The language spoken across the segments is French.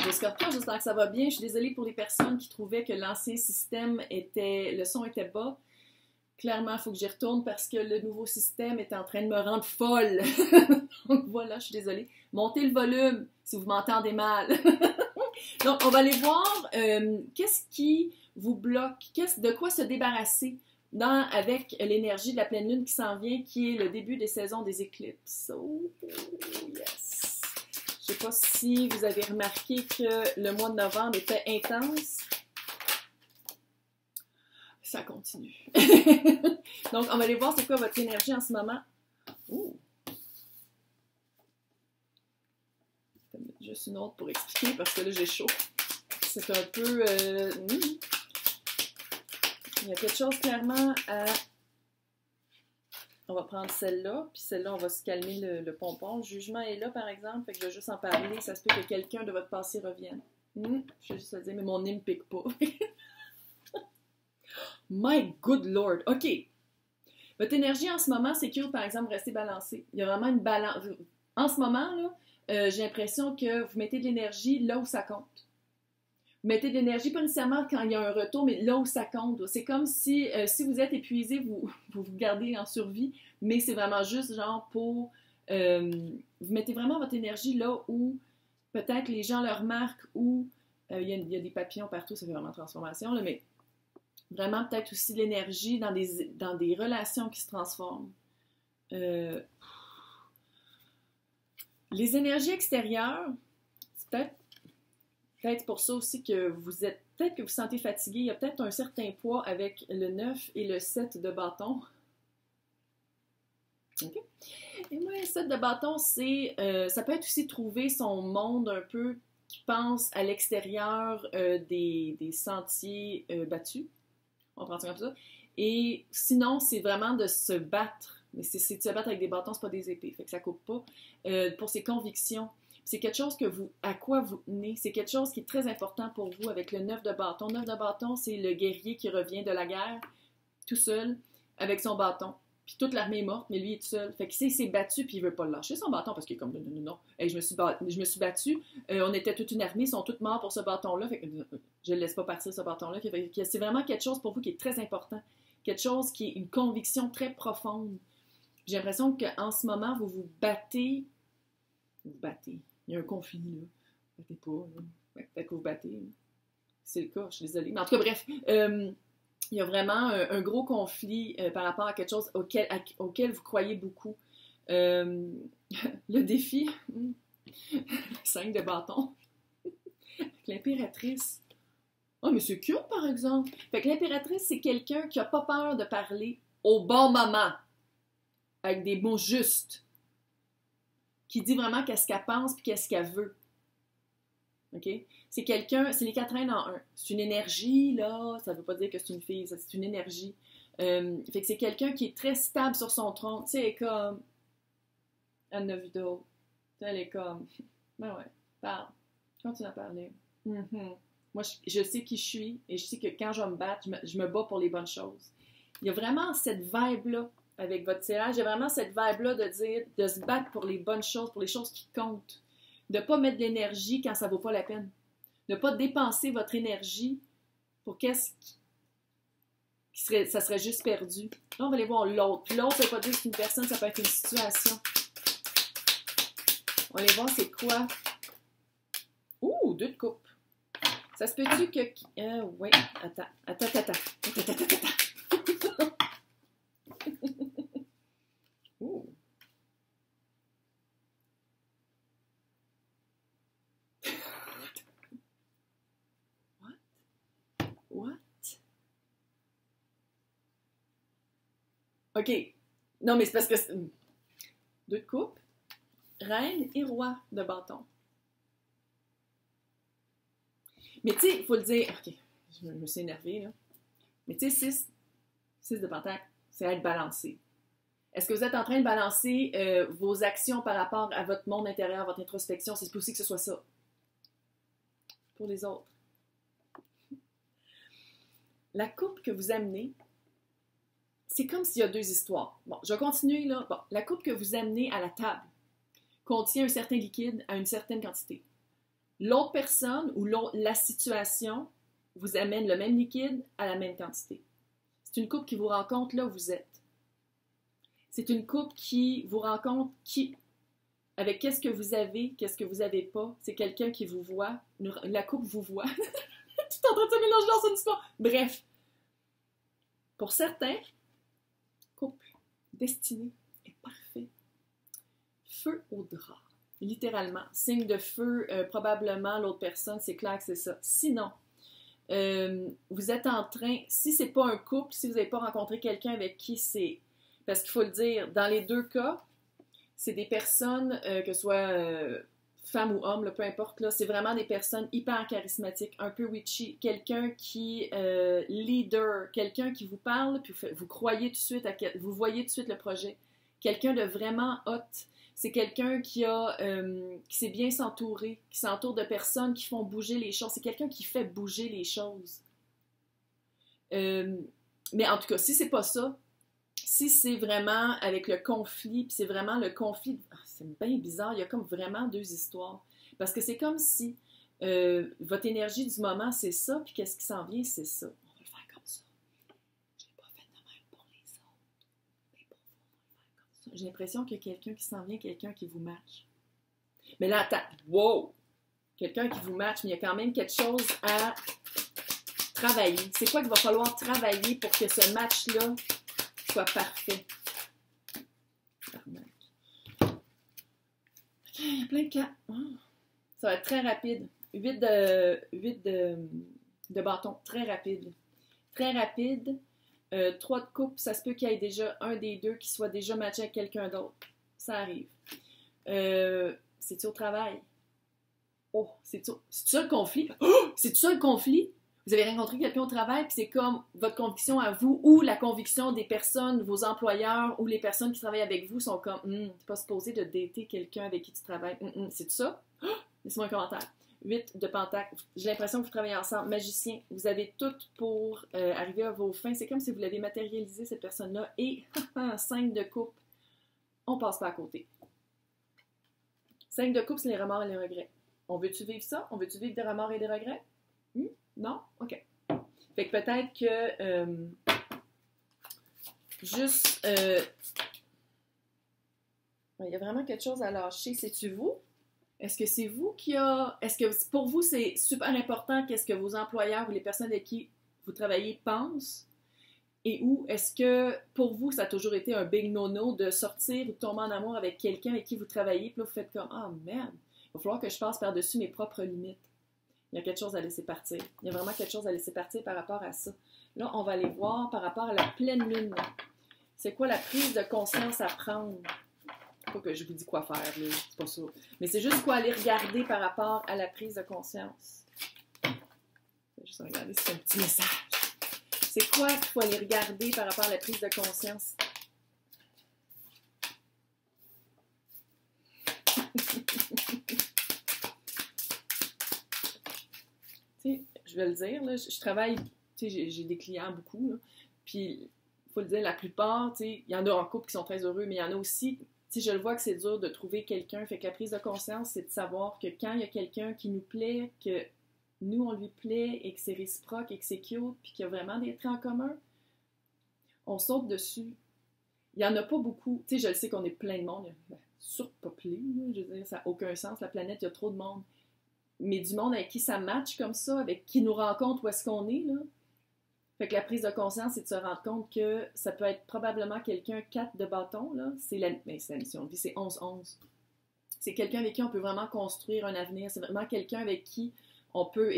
Le Scorpion, j'espère que ça va bien. Je suis désolée pour les personnes qui trouvaient que l'ancien système le son était bas. Clairement, il faut que j'y retourne parce que le nouveau système est en train de me rendre folle. Donc voilà, je suis désolée. Montez le volume si vous m'entendez mal. Donc, on va aller voir qu'est-ce qui vous bloque, de quoi se débarrasser avec l'énergie de la pleine lune qui s'en vient, qui est le début des saisons des éclipses. Oh, yes! Je ne sais pas si vous avez remarqué que le mois de novembre était intense. Ça continue. Donc, on va aller voir c'est quoi votre énergie en ce moment. Ouh. Juste une autre pour expliquer parce que là, j'ai chaud. C'est un peu... Il y a quelque chose clairement à... On va prendre celle-là, puis celle-là, on va se calmer le pompon. Le jugement est là, par exemple, fait que je vais juste en parler. Ça se peut que quelqu'un de votre passé revienne. Je vais juste le dire, mais mon nez ne me pique pas. My good Lord! OK. Votre énergie en ce moment, c'est cute, par exemple, rester balancé. Il y a vraiment une balance. En ce moment, là, j'ai l'impression que vous mettez de l'énergie là où ça compte. Vous mettez de l'énergie, pas nécessairement quand il y a un retour, mais là où ça compte. C'est comme si vous êtes épuisé, vous gardez en survie, mais c'est vraiment juste genre pour... vous mettez vraiment votre énergie là où peut-être les gens le remarquent, où il y a des papillons partout, ça fait vraiment transformation, là, mais vraiment peut-être aussi de l'énergie dans des relations qui se transforment. Les énergies extérieures, c'est peut-être pour ça aussi que peut-être que vous sentez fatigué. Il y a peut-être un certain poids avec le 9 et le 7 de bâton. OK? Et moi, le 7 de bâton, ça peut être aussi trouver son monde un peu qui pense à l'extérieur des sentiers battus. On prend ça comme ça. Et sinon, c'est vraiment de se battre. Mais c'est de se battre avec des bâtons, c'est pas des épées. Fait que ça coupe pas. Pour ses convictions. C'est quelque chose à quoi vous tenez. C'est quelque chose qui est très important pour vous avec le 9 de bâton. 9 de bâton, c'est le guerrier qui revient de la guerre, tout seul, avec son bâton. Puis toute l'armée est morte, mais lui est tout seul. Fait qu'il s'est battu, puis il veut pas le lâcher, son bâton, parce qu'il est comme, non. Hey, je me suis battu. On était toute une armée, ils sont tous morts pour ce bâton-là. Fait que je ne laisse pas partir ce bâton-là. C'est vraiment quelque chose pour vous qui est très important. Quelque chose qui est une conviction très profonde. J'ai l'impression qu'en ce moment, vous vous battez. Vous battez. Il y a un conflit, là. Vous battez pas, là. Peut-être que vous battez. Là. C'est le cas, je suis désolée. Mais en tout cas, bref, il y a vraiment un gros conflit par rapport à quelque chose auquel vous croyez beaucoup. Le défi, 5 de bâton, avec l'impératrice. Oh, mais c'est cute, par exemple. Fait que l'impératrice, c'est quelqu'un qui n'a pas peur de parler au bon moment, avec des mots justes, qui dit vraiment qu'est-ce qu'elle pense et qu'est-ce qu'elle veut. OK? C'est les 4 reines en un. C'est une énergie, là, ça ne veut pas dire que c'est une fille, c'est une énergie. Fait que c'est quelqu'un qui est très stable sur son trône. Tu sais, elle est comme... Elle n'a vu d'autres. Elle est comme... Ben ouais, parle. Continue à parler. Moi, je sais qui je suis et je sais que quand je vais me battre, je me bats pour les bonnes choses. Il y a vraiment cette vibe-là avec votre tirage. Il y a vraiment cette vibe-là de dire, de se battre pour les bonnes choses, pour les choses qui comptent. De ne pas mettre de l'énergie quand ça ne vaut pas la peine. De ne pas dépenser votre énergie pour qu'est-ce qui ça serait juste perdu. Là, on va aller voir l'autre. L'autre, ça ne veut pas dire que c'est une personne, ça peut être une situation. On va aller voir c'est quoi. Ouh, 2 de coupe. Ça se peut-tu que... oui, attends. Ouh. What? OK. Non, mais c'est parce que... 2 de coupe. Reine et roi de bâton. Mais tu sais, il faut le dire... OK, je me suis énervée, là. Mais tu sais, 6 de pentacle, c'est être balancé. Est-ce que vous êtes en train de balancer vos actions par rapport à votre monde intérieur, votre introspection? C'est possible que ce soit ça. Pour les autres. La coupe que vous amenez, c'est comme s'il y a 2 histoires. Bon, je vais continuer, là. Bon, la coupe que vous amenez à la table contient un certain liquide à une certaine quantité. l'autre personne ou la situation vous amène le même liquide à la même quantité. C'est une couple qui vous rencontre là où vous êtes. C'est une couple qui vous rencontre avec qu'est-ce que vous avez, qu'est-ce que vous n'avez pas. C'est quelqu'un qui vous voit. La couple vous voit. Tu es en train de te mélanger dans une histoire. Bref. Pour certains, couple destiné est parfait. Feu au drap. Littéralement. Signe de feu, probablement l'autre personne, c'est clair que c'est ça. Sinon, vous êtes en train, si c'est pas un couple, si vous n'avez pas rencontré quelqu'un avec qui c'est, parce qu'il faut le dire, dans les deux cas, c'est des personnes, que ce soit femme ou homme, là, peu importe, là, c'est vraiment des personnes hyper charismatiques, un peu witchy, quelqu'un qui leader, quelqu'un qui vous parle, puis vous croyez tout de suite, vous voyez tout de suite le projet, quelqu'un de vraiment hot. C'est quelqu'un qui sait bien s'entourer, qui s'entoure de personnes qui font bouger les choses. C'est quelqu'un qui fait bouger les choses. Mais en tout cas, si c'est pas ça, si c'est vraiment avec le conflit, puis c'est vraiment le conflit, c'est bien bizarre, il y a comme vraiment deux histoires. Parce que c'est comme si votre énergie du moment, c'est ça, puis qu'est-ce qui s'en vient, c'est ça. On va le faire comme ça. Je l'ai pas fait de même pour les autres. Mais pour vous, on va le faire comme ça. J'ai l'impression qu'il y a quelqu'un qui s'en vient, quelqu'un qui vous match. Mais là, attends, wow! Quelqu'un qui vous match, mais il y a quand même quelque chose à travailler. C'est quoi qu'il va falloir travailler pour que ce match-là soit parfait? Il y a plein de cas. Oh. Ça va être très rapide. 8 de bâtons. Très rapide. Très rapide. 3 de coupe, ça se peut qu'il y ait déjà un des deux qui soit déjà matché avec quelqu'un d'autre. Ça arrive. C'est-tu au travail? Oh, c'est-tu ça le conflit? Oh, c'est-tu ça le conflit? Vous avez rencontré quelqu'un au travail, puis c'est comme votre conviction à vous ou la conviction des personnes, vos employeurs ou les personnes qui travaillent avec vous sont comme t'es pas supposé de dater quelqu'un avec qui tu travailles. C'est tout ça? Oh, laissez-moi un commentaire. 8 de pentacle. J'ai l'impression que vous travaillez ensemble. Magicien, vous avez tout pour arriver à vos fins. C'est comme si vous l'avez matérialisé, cette personne-là. Et 5 de coupe, on passe pas à côté. 5 de coupe, c'est les remords et les regrets. On veut-tu vivre ça? On veut-tu vivre des remords et des regrets? Non? OK. Fait que peut-être que juste il y a vraiment quelque chose à lâcher. C'est-tu vous? Est-ce que c'est vous qui a... Est-ce que pour vous, c'est super important qu'est-ce que vos employeurs ou les personnes avec qui vous travaillez pensent? Et ou est-ce que pour vous, ça a toujours été un big no-no de sortir ou de tomber en amour avec quelqu'un avec qui vous travaillez, puis là, vous faites comme « Ah, merde, il va falloir que je passe par-dessus mes propres limites. » Il y a quelque chose à laisser partir. Il y a vraiment quelque chose à laisser partir par rapport à ça. Là, on va aller voir par rapport à la pleine lune. C'est quoi la prise de conscience à prendre? Pas que je vous dis quoi faire, là. C'est pas ça. Mais c'est juste quoi aller regarder par rapport à la prise de conscience. Je vais juste regarder si c'est un petit message. C'est quoi qu'il faut aller regarder par rapport à la prise de conscience? Je vais le dire, là, je travaille, j'ai des clients beaucoup, là, puis il faut le dire, la plupart, il y en a en couple qui sont très heureux, mais il y en a aussi, je le vois que c'est dur de trouver quelqu'un, fait que la prise de conscience, c'est de savoir que quand il y a quelqu'un qui nous plaît, que nous, on lui plaît, et que c'est réciproque, et que c'est cute, puis qu'il y a vraiment des traits en commun, on saute dessus. Il n'y en a pas beaucoup, je le sais qu'on est plein de monde, surpeuplé, je veux dire, ça n'a aucun sens, la planète, il y a trop de monde. Mais du monde avec qui ça match comme ça, avec qui nous rencontre où est-ce qu'on est, là. Fait que la prise de conscience, c'est de se rendre compte que ça peut être probablement quelqu'un 4 de bâton, là. C'est la mission de vie, c'est 11-11. C'est quelqu'un avec qui on peut vraiment construire un avenir. C'est vraiment quelqu'un avec qui on peut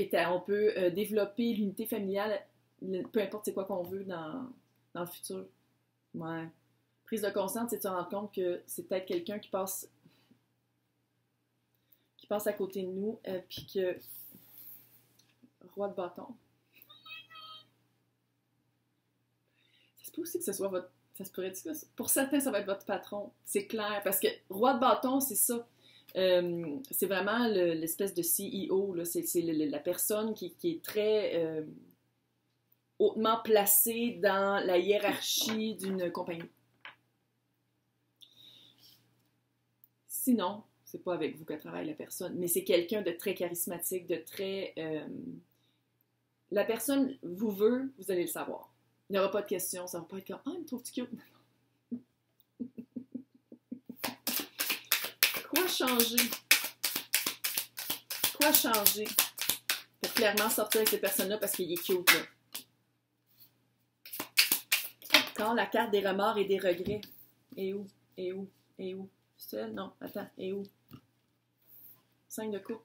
développer l'unité familiale, peu importe c'est quoi qu'on veut dans le futur. Ouais. Prise de conscience, c'est de se rendre compte que c'est peut-être quelqu'un qui passe à côté de nous, puis que... Roi de bâton. Ça se peut aussi que ce soit votre... Ça se pourrait dire que pour certains, ça va être votre patron. C'est clair, parce que roi de bâton, c'est ça. C'est vraiment l'espèce de CEO, là. C'est la personne qui est très hautement placée dans la hiérarchie d'une compagnie. Sinon, c'est pas avec vous que travaille la personne, mais c'est quelqu'un de très charismatique, de très... la personne vous veut, vous allez le savoir. Il n'y aura pas de question, ça va pas être comme « Ah, il me trouve-tu cute? » Quoi changer? Quoi changer pour clairement sortir avec cette personne-là parce qu'il est cute, là? Quand la carte des remords et des regrets. Et où? Et où? Et où? C'est elle? Non, attends. Et où? 5 de coupe.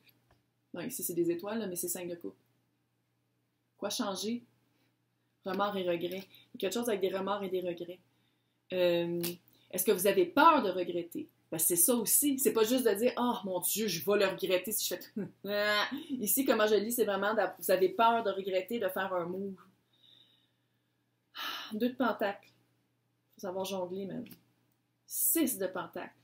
Non, ici, c'est des étoiles, là, mais c'est 5 de coupe. Quoi changer? Remords et regrets. Il y a quelque chose avec des remords et des regrets. Est-ce que vous avez peur de regretter? Ben, c'est ça aussi. C'est pas juste de dire « Oh, mon Dieu, je vais le regretter si je fais... » Ici, comment je lis, c'est vraiment vous avez peur de regretter, de faire un move. 2 de pentacles. Faut savoir jongler, même. 6 de pentacles.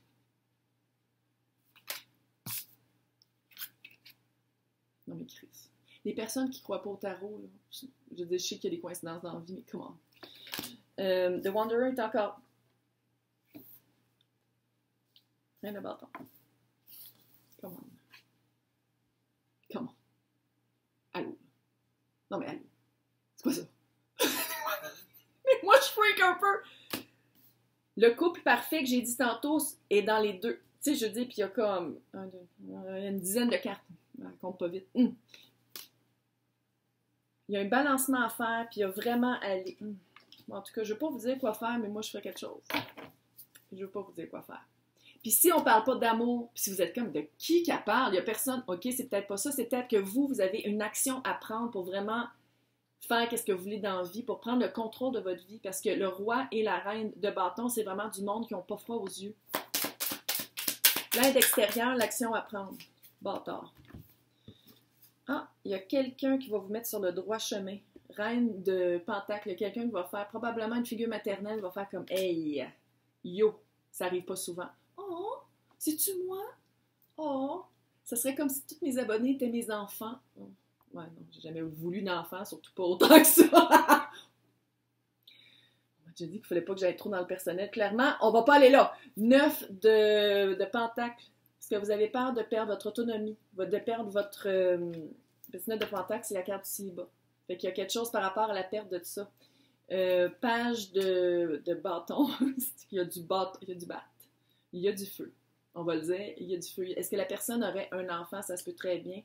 Non, mais Chris. Les personnes qui ne croient pas au tarot, là, je sais qu'il y a des coïncidences dans la vie, mais comment? The Wanderer est encore... Rien de bâton. Comment? Comment? Allô? Non, mais allô? C'est quoi ça? Mais moi, je freak un peu! Le couple parfait que j'ai dit tantôt est dans les deux. Tu sais, je dis, puis il y a comme une dizaine de cartes. Je compte pas vite. Il y a un balancement à faire, puis il y a vraiment à aller. En tout cas, je ne vais pas vous dire quoi faire, mais moi, je ferai quelque chose. Je ne vais pas vous dire quoi faire. Puis si on ne parle pas d'amour, puis si vous êtes comme de qui qu'elle parle, il n'y a personne, ok, c'est peut-être pas ça, c'est peut-être que vous avez une action à prendre pour vraiment faire qu'est-ce que vous voulez dans la vie, pour prendre le contrôle de votre vie, parce que le roi et la reine de bâton, c'est vraiment du monde qui n'ont pas froid aux yeux. L'aide extérieure, l'action à prendre. Bâtard. Ah, il y a quelqu'un qui va vous mettre sur le droit chemin. Reine de Pentacle, quelqu'un qui va faire probablement une figure maternelle, va faire comme « Hey, yo », ça arrive pas souvent. « Oh, c'est-tu moi? Oh, ça serait comme si tous mes abonnés étaient mes enfants. Oh. » Ouais, non, j'ai jamais voulu d'enfant, surtout pas autant que ça. J'ai dit qu'il fallait pas que j'aille trop dans le personnel. Clairement, on va pas aller là. 9 de Pentacle. Est-ce que vous avez peur de perdre votre autonomie, de perdre votre... Petit 9 de Pentacle, c'est la carte du célibat. Fait qu'il y a quelque chose par rapport à la perte de tout ça. Page de bâton. Il y a du bâton, il y a du bat. Il y a du feu. On va le dire, il y a du feu. Est-ce que la personne aurait un enfant? Ça se peut très bien.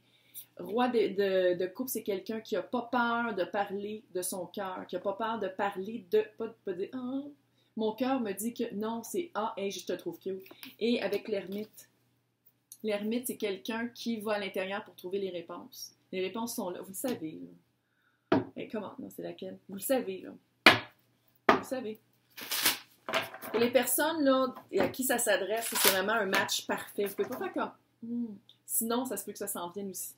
Roi de coupe, c'est quelqu'un qui n'a pas peur de parler de son cœur, qui n'a pas peur de parler de... Pas dire « Ah, mon cœur me dit que... » Non, c'est « Ah, hey, je te trouve cute. » Et avec l'ermite. L'ermite, c'est quelqu'un qui va à l'intérieur pour trouver les réponses. Les réponses sont là. Vous le savez, là. Hey, comment? Non, c'est laquelle? Vous le savez, là. Vous le savez. Pour les personnes, là, à qui ça s'adresse, c'est vraiment un match parfait. Vous ne pouvez pas faire comme... Sinon, ça se peut que ça s'en vienne aussi.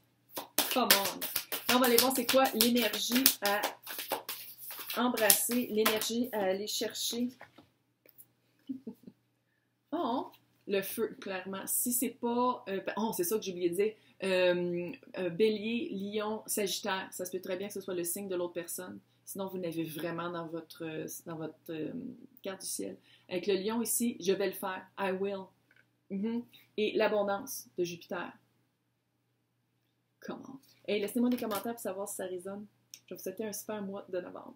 Come on! Là, on va aller voir c'est quoi l'énergie à embrasser, l'énergie à aller chercher. Oh! Le feu, clairement. Si c'est pas... c'est ça que j'ai oublié de dire. Bélier, Lion, Sagittaire. Ça se peut très bien que ce soit le signe de l'autre personne. Sinon, vous n'avez vraiment dans votre carte du ciel. Avec le Lion ici, je vais le faire. I will. Et l'abondance de Jupiter. Comment? Hey, laissez-moi des commentaires pour savoir si ça résonne. Je vais vous souhaiter un super mois de novembre.